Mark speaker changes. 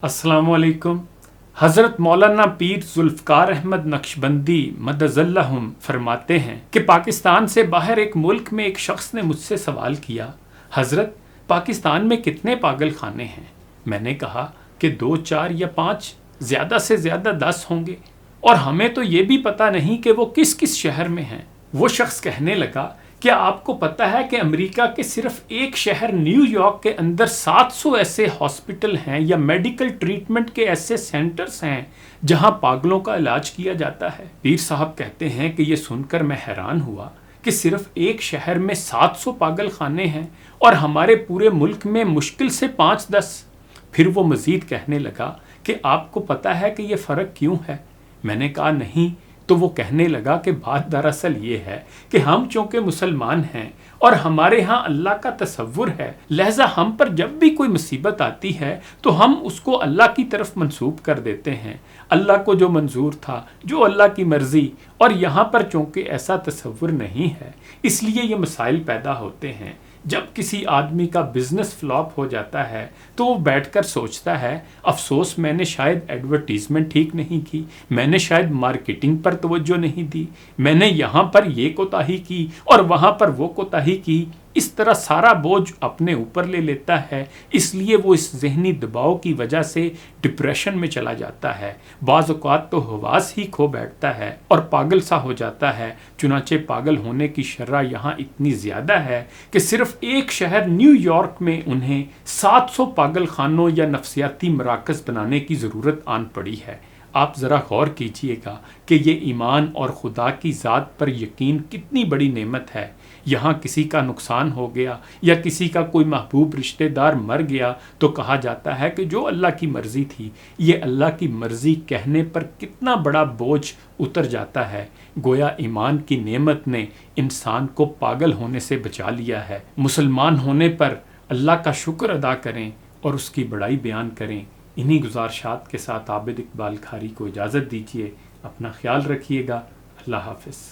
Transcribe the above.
Speaker 1: السلام علیکم۔ حضرت مولانا پیر ذوالفقار احمد نقشبندی مدظلہم فرماتے ہیں کہ پاکستان سے باہر ایک ملک میں ایک شخص نے مجھ سے سوال کیا، حضرت پاکستان میں کتنے پاگل خانے ہیں؟ میں نے کہا کہ 2 4 یا 5 زیادہ سے زیادہ 10 ہوں گے، اور ہمیں تو یہ بھی پتہ نہیں کہ وہ کس کس شہر میں ہیں۔ وہ شخص کہنے لگا، کیا آپ کو پتہ ہے کہ امریکہ کے صرف ایک شہر نیو یارک کے اندر 700 ایسے ہاسپٹل ہیں یا میڈیکل ٹریٹمنٹ کے ایسے سینٹرز ہیں جہاں پاگلوں کا علاج کیا جاتا ہے؟ پیر صاحب کہتے ہیں کہ یہ سن کر میں حیران ہوا کہ صرف ایک شہر میں 700 پاگل خانے ہیں اور ہمارے پورے ملک میں مشکل سے 5-10۔ پھر وہ مزید کہنے لگا کہ آپ کو پتہ ہے کہ یہ فرق کیوں ہے؟ میں نے کہا نہیں۔ تو وہ کہنے لگا کہ بات دراصل یہ ہے کہ ہم چونکہ مسلمان ہیں اور ہمارے ہاں اللہ کا تصور ہے، لہذا ہم پر جب بھی کوئی مصیبت آتی ہے تو ہم اس کو اللہ کی طرف منسوب کر دیتے ہیں، اللہ کو جو منظور تھا، جو اللہ کی مرضی، اور یہاں پر چونکہ ایسا تصور نہیں ہے، اس لیے یہ مسائل پیدا ہوتے ہیں۔ جب کسی آدمی کا بزنس فلاپ ہو جاتا ہے تو وہ بیٹھ کر سوچتا ہے، افسوس میں نے شاید ایڈورٹیزمنٹ ٹھیک نہیں کی، میں نے شاید مارکیٹنگ پر توجہ نہیں دی، میں نے یہاں پر یہ کوتاہی کی اور وہاں پر وہ کوتاہی کی۔ اس طرح سارا بوجھ اپنے اوپر لے لیتا ہے، اس لیے وہ اس ذہنی دباؤ کی وجہ سے ڈپریشن میں چلا جاتا ہے، بعض اوقات تو حواس ہی کھو بیٹھتا ہے اور پاگل سا ہو جاتا ہے۔ چنانچہ پاگل ہونے کی شرح یہاں اتنی زیادہ ہے کہ صرف ایک شہر نیو یارک میں انہیں 700 پاگل خانوں یا نفسیاتی مراکز بنانے کی ضرورت آن پڑی ہے۔ آپ ذرا غور کیجئے گا کہ یہ ایمان اور خدا کی ذات پر یقین کتنی بڑی نعمت ہے۔ یہاں کسی کا نقصان ہو گیا یا کسی کا کوئی محبوب رشتہ دار مر گیا تو کہا جاتا ہے کہ جو اللہ کی مرضی تھی۔ یہ اللہ کی مرضی کہنے پر کتنا بڑا بوجھ اتر جاتا ہے، گویا ایمان کی نعمت نے انسان کو پاگل ہونے سے بچا لیا ہے۔ مسلمان ہونے پر اللہ کا شکر ادا کریں اور اس کی بڑائی بیان کریں۔ انہی گزارشات کے ساتھ عابد اقبال کھاری کو اجازت دیجیے۔ اپنا خیال رکھیے گا۔ اللہ حافظ۔